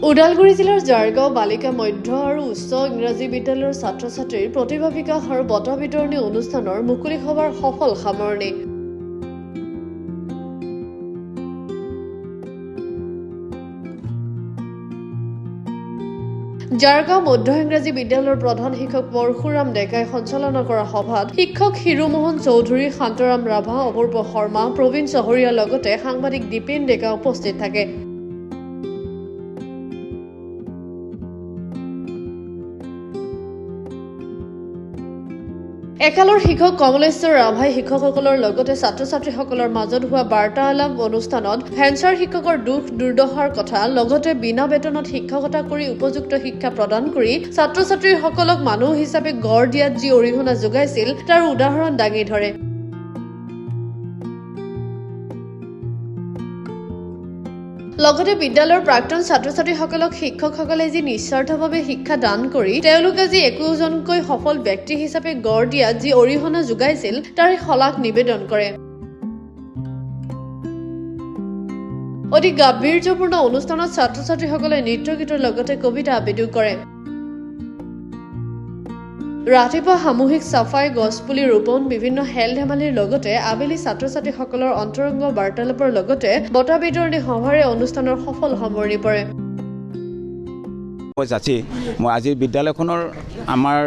ওদালগুৰি জিলাৰ জাৰগাঁও বালিকা মধ্য আৰু উচ্চ ইংৰাজী বিদ্যালয়ৰ ছাত্ৰ-ছাত্ৰীৰ প্ৰতিভা বিকাশ আৰু বঁটা বিতৰণী অনুষ্ঠানৰ মুকলি সভাৰ সফল সামৰণি। জাৰগাঁও মধ্য ইংৰাজী বিদ্যালয়ৰ প্ৰধান শিক্ষক পৰশুৰাম ডেকাই সঞ্চালনা কৰা সভাত শিক্ষক হিৰুমোহন চৌধুৰী, শান্তৰাম ৰাভা, অপূৰ্ব শৰ্মা, প্ৰবীণ চহৰীয়াৰ লগতে সাংবাদিক দীপেন ডেকা উপস্থিত থাকে। একালৰ শিক্ষক কমলেশ্বৰ ৰাভাই শিক্ষকসকলৰ লগতে ছাত্ৰ-ছাত্ৰীসকলৰ মাজত হোৱা বাৰ্তালাপ অনুষ্ঠানত ভেঞ্চাৰ শিক্ষকৰ দুখ দুৰ্দশাৰ কথা লগতে বিনা বেতনত শিক্ষকতা কৰি উপযুক্ত শিক্ষা প্ৰদান কৰি ছাত্ৰ-ছাত্ৰীসকলক মানুহ হিচাপে গঢ় দিয়াত যি অৰিহণা যোগাইছিল তাৰ উদাহৰণ দাঙি ধৰে। লগতে বিদ্যালয়ৰ প্ৰাক্তন ছাত্ৰ-ছাত্ৰীসকলক শিক্ষকসকলে যি নিস্বাৰ্থভাৱে শিক্ষা দান কৰি তেওঁলোকে যি একোজনকৈ সফল ব্যক্তি হিচাপে গঢ় দিয়াত যি অৰিহণা যোগাইছিল তাৰে শলাগ নিবেদন কৰে। অতি গাম্ভীৰ্যপূৰ্ণ অনুষ্ঠানত ছাত্ৰ-ছাত্ৰীসকলে নৃত্য গীতৰ লগতে কবিতা আবৃত্তি কৰে। ৰাতিপুৱা সামূহিক চাফাই, গছপুলি ৰোপণ, বিভিন্ন খেল-ধেমালিৰ লগতে আবেলি ছাত্ৰ-ছাত্ৰীসকলৰ অন্তৰংগ বাৰ্তালাপৰ লগতে বঁটা বিতৰণী সভাৰে অনুষ্ঠানৰ সফল সামৰণি পৰে। মই আজি বিদ্যালয়খনৰ আমাৰ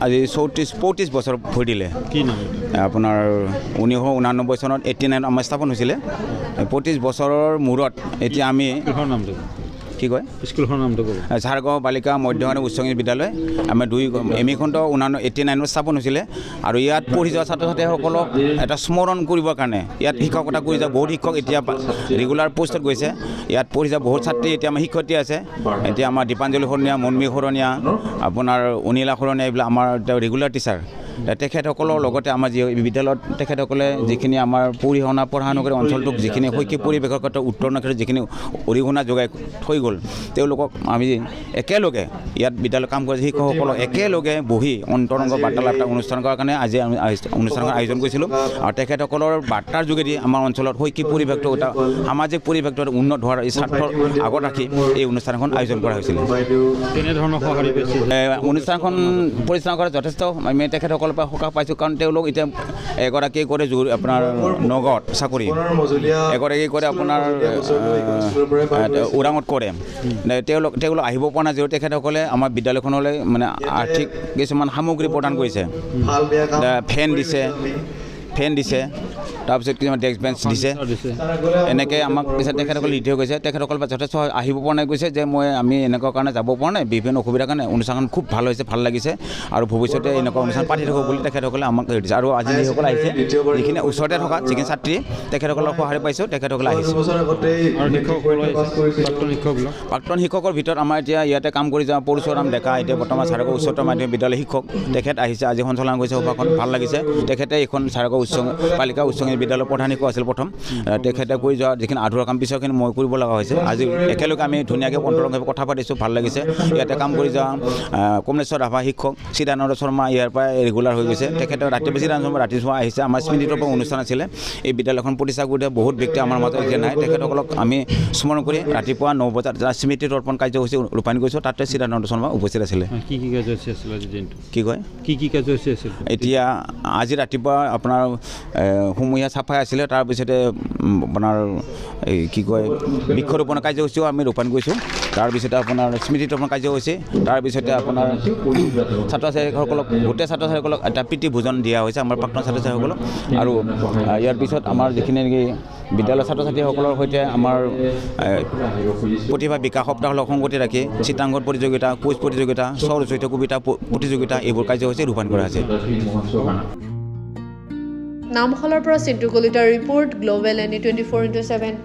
আজি 34 বছৰ ভৰি দিলে। কি নাম আপোনাৰ 1989 চনত 89 আমাৰ স্থাপন হৈছিলে। 25 বছৰৰ মূৰত এতিয়া আমি নামটো কি কয় স্কুলখনৰ নামটো ক'ব। ঝাৰগাঁও বালিকা মধ্য আৰু উচ্চ ইংৰাজী বিদ্যালয় আমাৰ এম ই খণ্ড 89 স্থাপন হৈছিলে আৰু ইয়াত পঢ়ি যোৱা ছাত্ৰ ছাত্ৰীসকলক এটা স্মৰণ কৰিবৰ কাৰণে ইয়াত শিক্ষকতা কৰি যোৱা বহুত শিক্ষক এতিয়া ৰেগুলাৰ পোষ্টত গৈছে। ইয়াত পঢ়ি যোৱা বহুত ছাত্ৰী এতিয়া আমাৰ শিক্ষয়িত্ৰী আছে। এতিয়া আমাৰ দীপাঞ্জলি শৰণীয়া, মন্মী শৰণীয়া, আপোনাৰ অনিলা শৰণীয়া, এইবিলাক আমাৰ ৰেগুলাৰ টিচাৰ। তেখেতসকলৰ লগতে আমাৰ যি বিদ্যালয়ত তেখেতসকলে যিখিনি আমাৰ পঢ়া শুনা কৰি অঞ্চলটোক যিখিনি শৈক্ষিক পৰিৱেশৰ ক্ষেত্ৰত উত্তৰণৰ ক্ষেত্ৰত যিখিনি অৰিহণা যোগাই থৈ গ'ল, তেওঁলোকক আমি একেলগে ইয়াত বিদ্যালয়ত কাম কৰা শিক্ষকসকলক একেলগে বহি অন্তৰংগ বাৰ্তালাপ এটা অনুষ্ঠান কৰাৰ কাৰণে আজি আমি অনুষ্ঠানখন আয়োজন কৰিছিলোঁ। আৰু তেখেতসকলৰ বাৰ্তাৰ যোগেদি আমাৰ অঞ্চলত শৈক্ষিক পৰিৱেশটো এটা সামাজিক পৰিৱেশটো উন্নত হোৱাৰ এই স্বাৰ্থৰ আগত ৰাখি এই অনুষ্ঠানখন আয়োজন কৰা হৈছিলে। কেনেধৰণৰ সঁহাৰি পাইছিল অনুষ্ঠানখন পৰিচালনা কৰাত যথেষ্ট আমি তেখেতসকলৰ পৰা সকাহ পাইছোঁ। কাৰণ তেওঁলোক এতিয়া এগৰাকী কৰে আপোনাৰ নগাঁৱত চাকৰি, এগৰাকী কৰে আপোনাৰ ওৰাঙত কৰে। তেওঁলোক আহিব পৰা নাই যদিও তেখেতসকলে আমাৰ বিদ্যালয়খনলৈ মানে আৰ্থিক কিছুমান সামগ্ৰী প্ৰদান কৰিছে। ফেন দিছে, তাৰপিছত কিছুমান ডেস্ক বেঞ্চ দিছে। এনেকৈ আমাক পিছত তেখেতসকলে দি থৈ গৈছে। তেখেতসকলৰ পৰা যথেষ্ট আহিব পৰা নাই, কৈছে যে আমি এনেকুৱা কাৰণে যাব পৰা নাই, বিভিন্ন অসুবিধাৰ কাৰণে। অনুষ্ঠানখন খুব ভাল হৈছে, ভাল লাগিছে আৰু ভৱিষ্যতে এনেকুৱা অনুষ্ঠান পাতি থাকক বুলি তেখেতসকলে আমাক দিছে। আৰু আজি যিসকল আহিছে, যিখিনি ওচৰতে থকা যিখিনি ছাত্ৰী, তেখেতসকলক সঁহাৰি পাইছোঁ, তেখেতসকলে আহিছে। প্ৰাক্তন শিক্ষকৰ ভিতৰত আমাৰ এতিয়া ইয়াতে কাম কৰি যোৱা পৰশুৰাম ডেকা, এতিয়া বৰ্তমান ঝাৰগাঁও উচ্চতৰ মাধ্যমিক বিদ্যালয় শিক্ষক, তেখেত আহিছে, আজি সঞ্চালনা কৰিছে সভাখন, ভাল লাগিছে। তেখেতে এইখন ঝাৰগাঁও বালিকা উচ্চ বিদ্যালয়ৰ প্ৰধান শিক্ষক আছিল প্ৰথম। তেখেতে কৰি যোৱা যিখিনি আধৰুৱা কাম পিছৰখিনি মই কৰিব লগা হৈছে। আজি একেলগে আমি ধুনীয়াকৈ অন্তৰংগভাৱে কথা পাতিছোঁ, ভাল লাগিছে। ইয়াতে কাম কৰি যোৱা কমলেশ্বৰ ৰাভা শিক্ষক, চিদানন্দ শৰ্মা ইয়াৰ পৰা ৰেগুলাৰ হৈ গৈছে। তেখেতে ৰাতিপুৱা চিদানন্দ শৰ্মা ৰাতিপুৱা আহিছে। আমাৰ স্মৃতিতৰ্পণ অনুষ্ঠান আছিলে। এই বিদ্যালয়খন প্ৰতিষ্ঠা কৰোঁতে বহুত ব্যক্তি আমাৰ মাজত এতিয়া নাই, তেখেতসকলক আমি স্মৰণ কৰি ৰাতিপুৱা 9 বজাত স্মৃতিতৰ্পণ কাৰ্যসূচী ৰূপায়ণ কৰিছোঁ। তাতে চিদানন্দ শৰ্মা উপস্থিত আছিলে। কি কাৰ্যসূচী আছিল আজি দিনটো? কি কয় কি কাৰ্যসূচী আছিল? এতিয়া আজি ৰাতিপুৱা আপোনাৰ সমূহীয়া চাফাই আছিলে। তাৰপিছতে আপোনাৰ কি কয় বৃক্ষৰোপণ কাৰ্যসূচীও আমি ৰূপায়ণ কৰিছোঁ। তাৰপিছতে আপোনাৰ স্মৃতিতৰ্পণ কাৰ্যসূচী, তাৰপিছতে আপোনাৰ ছাত্ৰ ছাত্ৰীসকলক গোটেই ছাত্ৰ ছাত্ৰীসকলক এটা প্ৰীতি ভোজন দিয়া হৈছে আমাৰ প্ৰাক্তন ছাত্ৰ ছাত্ৰীসকলক। আৰু ইয়াৰ পিছত আমাৰ যিখিনি নেকি বিদ্যালয়ৰ ছাত্ৰ ছাত্ৰীসকলৰ সৈতে আমাৰ প্ৰতিভা বিকাশ সপ্তাহৰ সংগতি ৰাখি চিত্ৰাংকন প্ৰতিযোগিতা, কুইজ প্ৰতিযোগিতা, স্বৰচিত কবিতা প্ৰতিযোগিতা, এইবোৰ কাৰ্যসূচী ৰূপায়ণ কৰা হৈছে। নামখলৰ পৰা চিন্তু কলিতাৰ ৰিপৰ্ট, গ্ল'বেল NE 24/7।